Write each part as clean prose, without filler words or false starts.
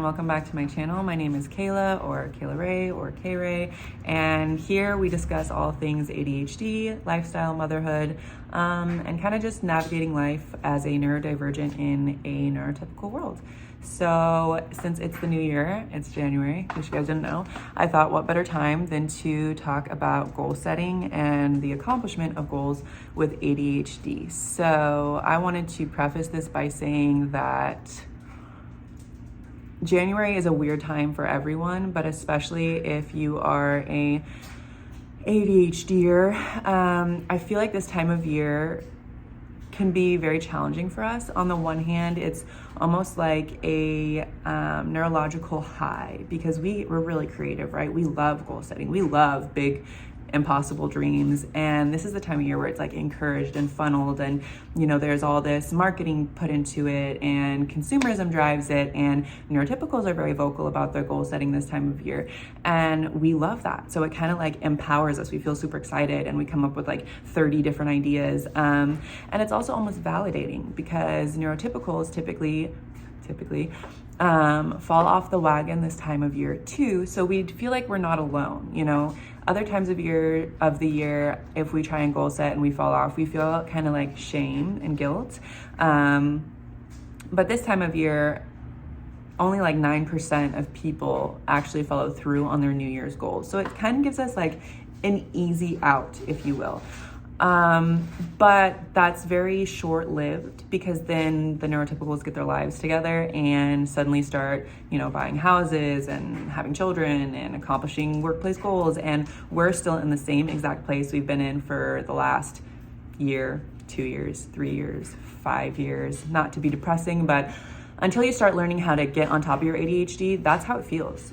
welcome back to my channel. My name is Kayla or CaeRhae or CaeRhae, and here we discuss all things ADHD, lifestyle, motherhood, and kind of just navigating life as a neurodivergent in a neurotypical world. So since it's the new year, it's January, in case you guys didn't know, I thought what better time than to talk about goal setting and the accomplishment of goals with ADHD. So I wanted to preface this by saying that January is a weird time for everyone, but especially if you are a ADHDer. I feel like this time of year can be very challenging for us. On the one hand, it's almost like a neurological high because we're really creative, right? We love goal setting. We love big, impossible dreams. And this is the time of year where it's like encouraged and funneled, and there's all this marketing put into it, and consumerism drives it, and neurotypicals are very vocal about their goal setting this time of year. And we love that. So it kind of like empowers us. We feel super excited and we come up with like 30 different ideas. And it's also almost validating because neurotypicals typically fall off the wagon this time of year too. So we feel like we're not alone. Other times of the year, if we try and goal set and we fall off, we feel kind of like shame and guilt. But this time of year, only like 9% of people actually follow through on their New Year's goals. So it kind of gives us like an easy out, if you will. But that's very short-lived because then the neurotypicals get their lives together and suddenly start, buying houses and having children and accomplishing workplace goals. And we're still in the same exact place we've been in for the last year, 2 years, 3 years, 5 years. Not to be depressing, but until you start learning how to get on top of your ADHD, that's how it feels.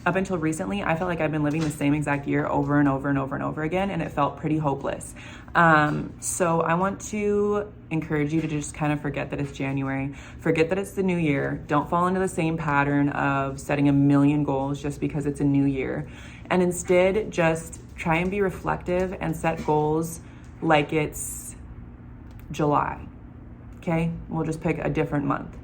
Up until recently, I felt like I've been living the same exact year over and over and over and over again, and it felt pretty hopeless. So I want to encourage you to just kind of forget that it's January, forget that it's the new year. Don't fall into the same pattern of setting a million goals just because it's a new year. And instead, just try and be reflective and set goals like it's July, okay? We'll just pick a different month.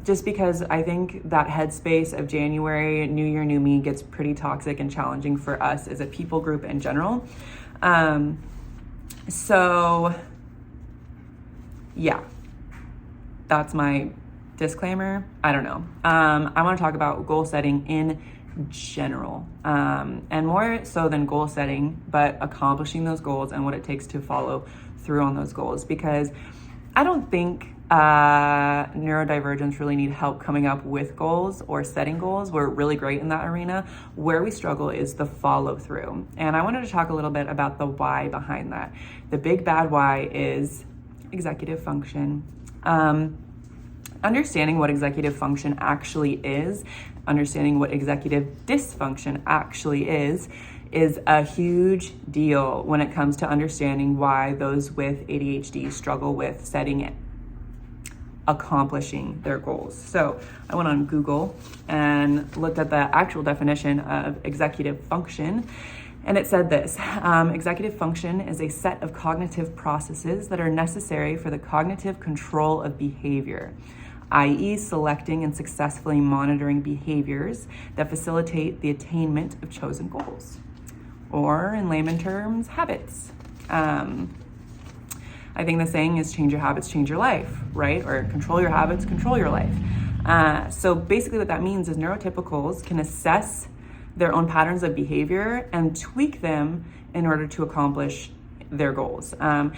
Just because I think that headspace of January, new year, new me gets pretty toxic and challenging for us as a people group in general. So yeah, that's my disclaimer. I don't know. I want to talk about goal setting in general, and more so than goal setting, but accomplishing those goals and what it takes to follow through on those goals, because I don't think neurodivergents really need help coming up with goals or setting goals. We're really great in that arena. Where we struggle is the follow through. And I wanted to talk a little bit about the why behind that. The big bad why is executive function. Understanding what executive function actually is, understanding what executive dysfunction actually is a huge deal when it comes to understanding why those with ADHD struggle with setting it, accomplishing their goals. So I went on Google and looked at the actual definition of executive function, and it said this: executive function is a set of cognitive processes that are necessary for the cognitive control of behavior, i.e. selecting and successfully monitoring behaviors that facilitate the attainment of chosen goals, or in layman terms, habits. I think the saying is change your habits, change your life, right? Or control your habits, control your life. So basically what that means is neurotypicals can assess their own patterns of behavior and tweak them in order to accomplish their goals. And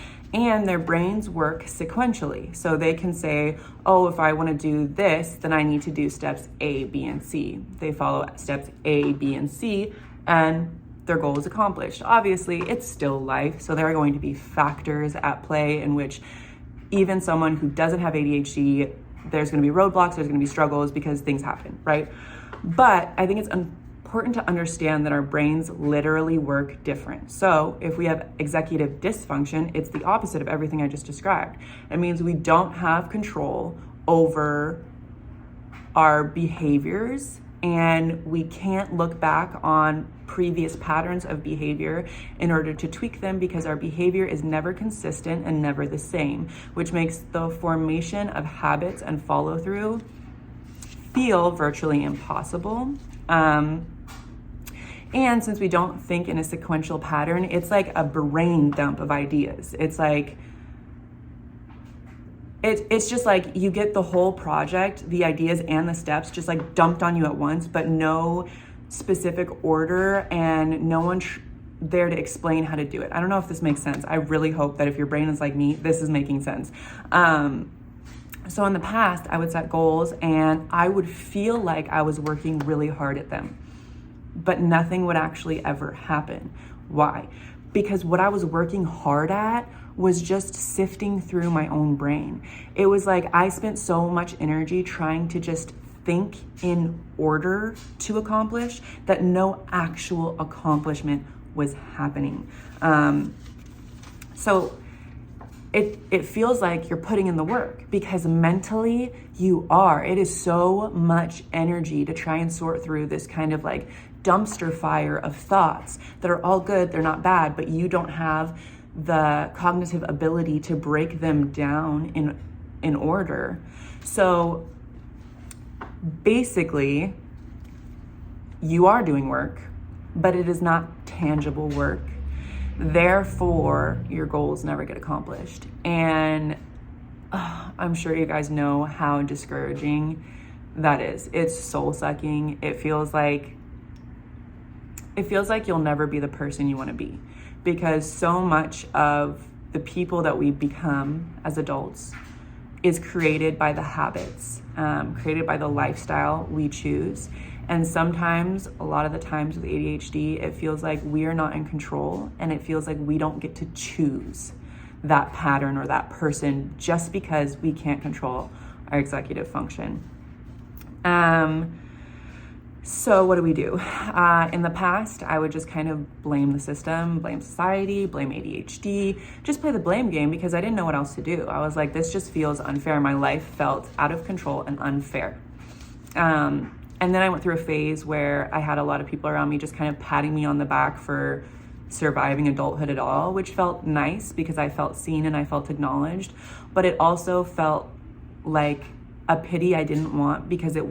their brains work sequentially. So they can say, oh, if I want to do this, then I need to do steps A, B, and C. They follow steps A, B, and C, and their goal is accomplished. Obviously, it's still life, so there are going to be factors at play in which even someone who doesn't have ADHD, there's going to be roadblocks, there's going to be struggles because things happen, right? But I think it's important to understand that our brains literally work different. So if we have executive dysfunction, it's the opposite of everything I just described. It means we don't have control over our behaviors, and we can't look back on previous patterns of behavior in order to tweak them because our behavior is never consistent and never the same, which makes the formation of habits and follow through feel virtually impossible. And since we don't think in a sequential pattern, it's like a brain dump of ideas. It's like, it's just like you get the whole project, the ideas and the steps just like dumped on you at once, but no specific order and no one there to explain how to do it. I don't know if this makes sense. I really hope that if your brain is like me, this is making sense. So in the past, I would set goals and I would feel like I was working really hard at them, but nothing would actually ever happen. Why? Because what I was working hard at was just sifting through my own brain. It was like I spent so much energy trying to just think in order to accomplish that no actual accomplishment was happening. So it feels like you're putting in the work because mentally you are. It is so much energy to try and sort through this kind of like dumpster fire of thoughts that are all good, they're not bad, but you don't have the cognitive ability to break them down in order. So basically, you are doing work, but it is not tangible work. Therefore, your goals never get accomplished. And I'm sure you guys know how discouraging that is. It's soul sucking. It feels like you'll never be the person you want to be, because so much of the people that we become as adults is created by the habits, created by the lifestyle we choose. And sometimes, a lot of the times with ADHD, it feels like we are not in control and it feels like we don't get to choose that pattern or that person just because we can't control our executive function. So what do we do? In the past, I would just kind of blame the system, blame society, blame ADHD, just play the blame game because I didn't know what else to do. I was like, this just feels unfair. My life felt out of control and unfair. And then I went through a phase where I had a lot of people around me just kind of patting me on the back for surviving adulthood at all, which felt nice because I felt seen and I felt acknowledged. But it also felt like a pity I didn't want because it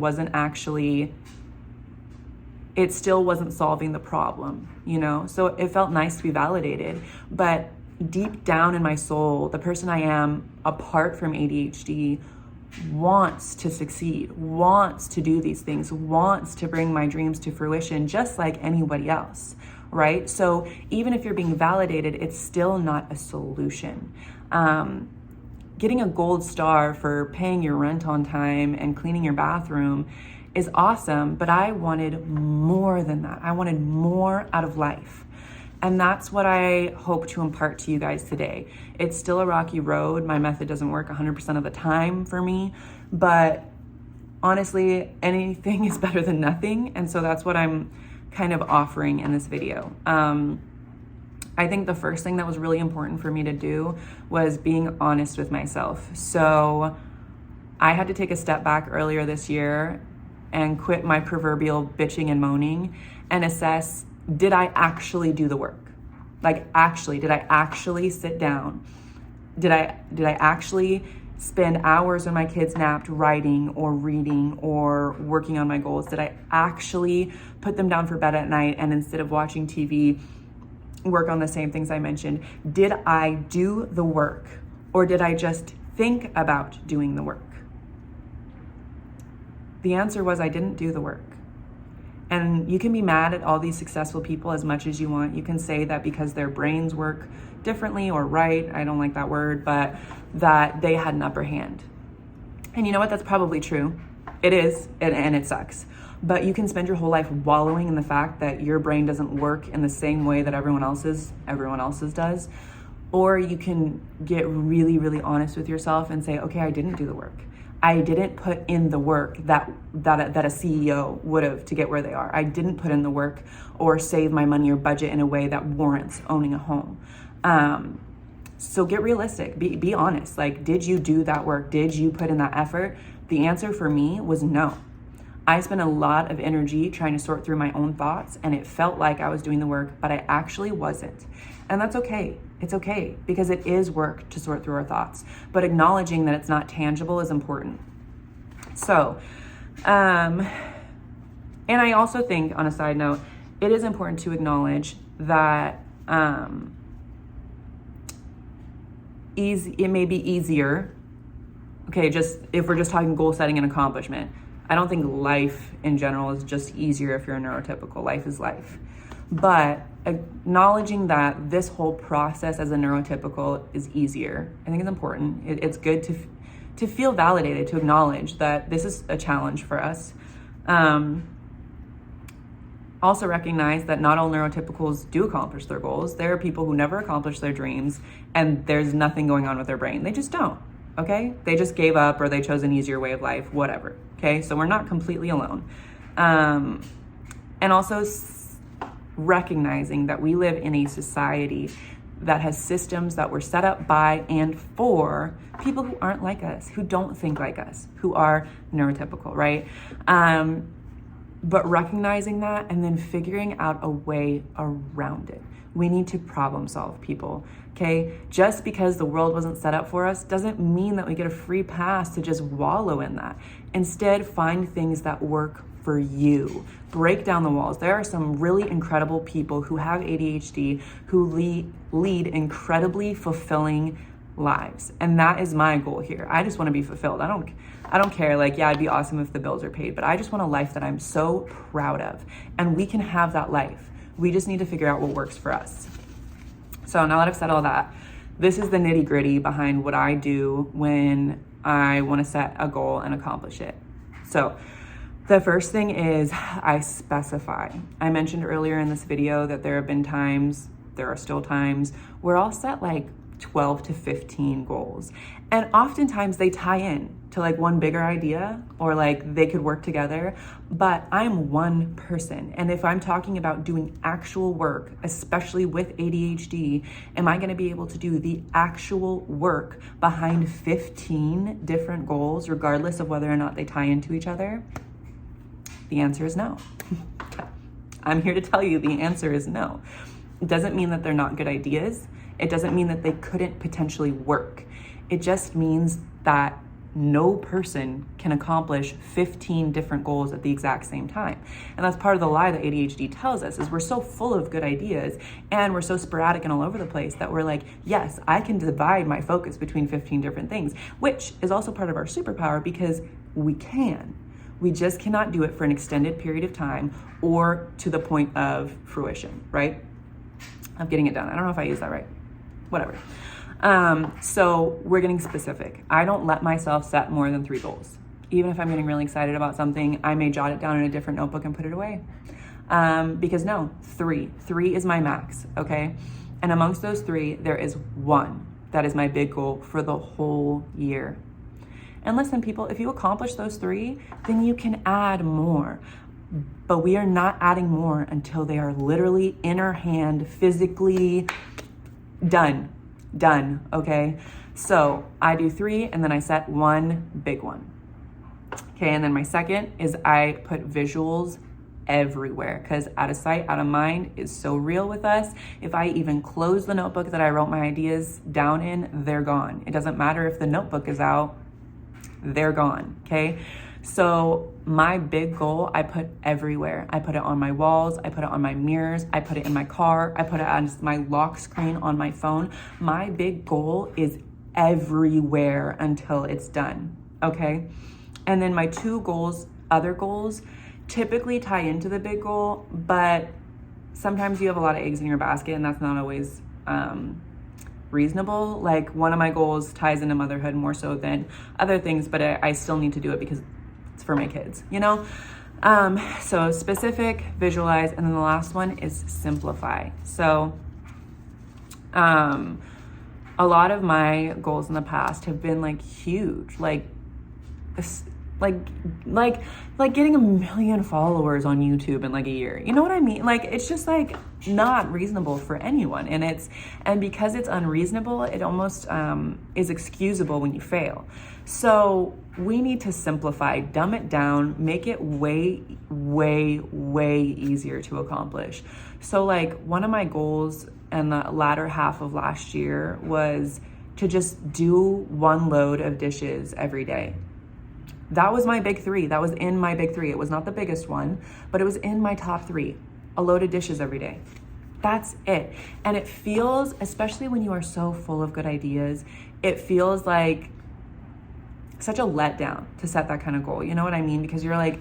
still wasn't solving the problem, you know? So it felt nice to be validated, but deep down in my soul, the person I am apart from ADHD wants to succeed, wants to do these things, wants to bring my dreams to fruition just like anybody else, right? So even if you're being validated, it's still not a solution. Getting a gold star for paying your rent on time and cleaning your bathroom is awesome, but I wanted more than that. I wanted more out of life. And that's what I hope to impart to you guys today. It's still a rocky road. My method doesn't work 100% of the time for me, but honestly, anything is better than nothing. And so that's what I'm kind of offering in this video. I think the first thing that was really important for me to do was being honest with myself. So I had to take a step back earlier this year and quit my proverbial bitching and moaning and assess, did I actually do the work? Like actually, did I actually sit down? Did I actually spend hours when my kids napped writing or reading or working on my goals? Did I actually put them down for bed at night and instead of watching TV, work on the same things I mentioned? Did I do the work or did I just think about doing the work? The answer was I didn't do the work. And you can be mad at all these successful people as much as you want. You can say that because their brains work differently or right, I don't like that word, but that they had an upper hand. And you know what? That's probably true. It is, and it sucks. But you can spend your whole life wallowing in the fact that your brain doesn't work in the same way that everyone else's does. Or you can get really, really honest with yourself and say, okay, I didn't do the work. I didn't put in the work that a CEO would have to get where they are. I didn't put in the work or save my money or budget in a way that warrants owning a home. So get realistic, be honest. Like, did you do that work? Did you put in that effort? The answer for me was no. I spent a lot of energy trying to sort through my own thoughts and it felt like I was doing the work, but I actually wasn't. And that's okay. It's okay because it is work to sort through our thoughts, but acknowledging that it's not tangible is important. So And I also think, on a side note, it is important to acknowledge that it may be easier. Okay, just if we're just talking goal setting and accomplishment, I don't think life in general is just easier if you're a neurotypical. Life is life. But acknowledging that this whole process as a neurotypical is easier, I think is important. It's good to feel validated, to acknowledge that this is a challenge for us. Also recognize that not all neurotypicals do accomplish their goals. There are people who never accomplish their dreams and there's nothing going on with their brain. They just don't, okay? They just gave up or they chose an easier way of life, whatever, okay? So we're not completely alone. And also recognizing that we live in a society that has systems that were set up by and for people who aren't like us, who don't think like us, who are neurotypical, right? But recognizing that and then figuring out a way around it. We need to problem solve, people, okay? Just because the world wasn't set up for us doesn't mean that we get a free pass to just wallow in that. Instead, find things that work for you. Break down the walls. There are some really incredible people who have ADHD who lead incredibly fulfilling lives. And that is my goal here. I just want to be fulfilled. I don't care. Like, yeah, it'd be awesome if the bills are paid, but I just want a life that I'm so proud of. And we can have that life. We just need to figure out what works for us. So now that I've said all that, this is the nitty gritty behind what I do when I want to set a goal and accomplish it. So the first thing is I specify. I mentioned earlier in this video that there are still times where I'll set like 12 to 15 goals. And oftentimes they tie in to like one bigger idea or like they could work together, but I'm one person. And if I'm talking about doing actual work, especially with ADHD, am I gonna be able to do the actual work behind 15 different goals, regardless of whether or not they tie into each other? The answer is no. I'm here to tell you the answer is no. It doesn't mean that they're not good ideas. It doesn't mean that they couldn't potentially work. It just means that no person can accomplish 15 different goals at the exact same time. And that's part of the lie that ADHD tells us, is we're so full of good ideas and we're so sporadic and all over the place that we're like, yes, I can divide my focus between 15 different things, which is also part of our superpower because we can. We just cannot do it for an extended period of time or to the point of fruition, right? Of getting it done. I don't know if I used that right. Whatever. So we're getting specific. I don't let myself set more than 3 goals. Even if I'm getting really excited about something, I may jot it down in a different notebook and put it away. Because no, 3 is my max, okay? And amongst those 3, there is 1 that is my big goal for the whole year. And listen, people, if you accomplish those 3, then you can add more. But we are not adding more until they are literally in our hand, physically done, okay? So I do 3 and then I set 1 big one. Okay, and then my second is I put visuals everywhere because out of sight, out of mind is so real with us. If I even close the notebook that I wrote my ideas down in, they're gone. It doesn't matter if the notebook is out, they're gone, okay? So my big goal, I put everywhere. I put it on my walls, I put it on my mirrors, I put it in my car, I put it on my lock screen on my phone. My big goal is everywhere until it's done, okay? And then my 2 goals, other goals, typically tie into the big goal, but sometimes you have a lot of eggs in your basket and that's not always reasonable. Like one of my goals ties into motherhood more so than other things, but I still need to do it because it's for my kids, you know? So specific, visualize, and then the last one is simplify. So a lot of my goals in the past have been like huge, like getting 1 million followers on YouTube in like a year. You know what I mean? Like, it's just like not reasonable for anyone. And because it's unreasonable, it almost is excusable when you fail. So we need to simplify, dumb it down, make it way, way, way easier to accomplish. So like one of my goals in the latter half of last year was to just do 1 load of dishes every day. That was my big 3. That was in my big 3. It was not the biggest one, but it was in my top 3. A load of dishes every day. That's it. And it feels, especially when you are so full of good ideas, it feels like such a letdown to set that kind of goal. You know what I mean? Because you're like,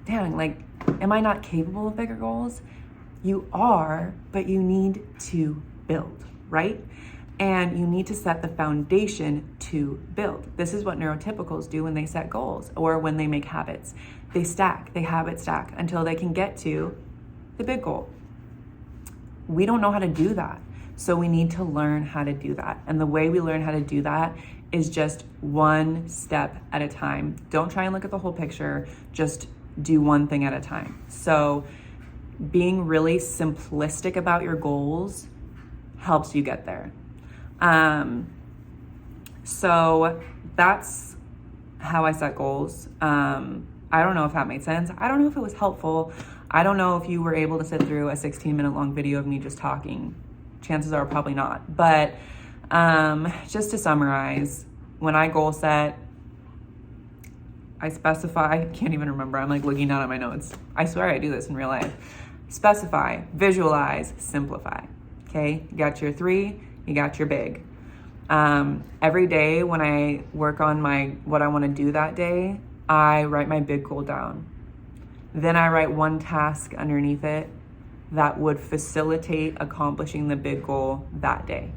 dang, like, am I not capable of bigger goals? You are, but you need to build, right? And you need to set the foundation to build. This is what neurotypicals do when they set goals or when they make habits. They stack, they habit stack until they can get to the big goal. We don't know how to do that. So we need to learn how to do that. And the way we learn how to do that is just one step at a time. Don't try and look at the whole picture, just do one thing at a time. So being really simplistic about your goals helps you get there. So that's how I set goals. I don't know if that made sense. I don't know if it was helpful. I don't know if you were able to sit through a 16-minute long video of me just talking. Chances are probably not. But just to summarize, when I goal set, I specify, I can't even remember. I'm like looking down at my notes. I swear I do this in real life. Specify, visualize, simplify. Okay, you got your 3, you got your big. Every day when I work on what I want to do that day, I write my big goal down. Then I write one task underneath it that would facilitate accomplishing the big goal that day.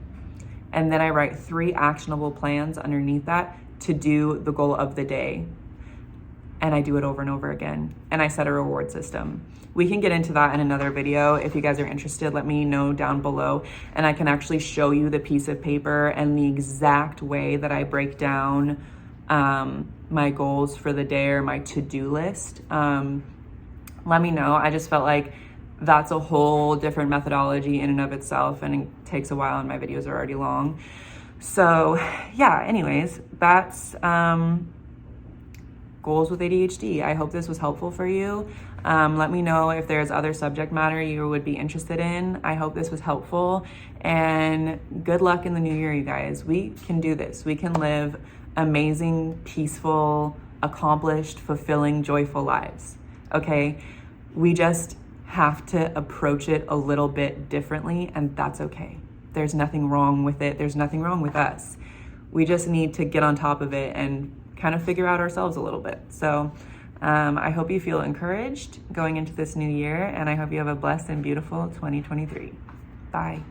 And then I write 3 actionable plans underneath that to do the goal of the day. And I do it over and over again. And I set a reward system. We can get into that in another video. If you guys are interested, let me know down below. And I can actually show you the piece of paper and the exact way that I break down my goals for the day or my to-do list. Let me know. I just felt like that's a whole different methodology in and of itself, and it takes a while and my videos are already long. So yeah, anyways, that's goals with ADHD. I hope this was helpful for you. Let me know if there's other subject matter you would be interested in. I hope this was helpful, and good luck in the new year, you guys. We can do this. We can live amazing, peaceful, accomplished, fulfilling, joyful lives, okay? We just have to approach it a little bit differently, and that's okay. There's nothing wrong with it. There's nothing wrong with us. We just need to get on top of it and kind of figure out ourselves a little bit. So I hope you feel encouraged going into this new year, and I hope you have a blessed and beautiful 2023. Bye.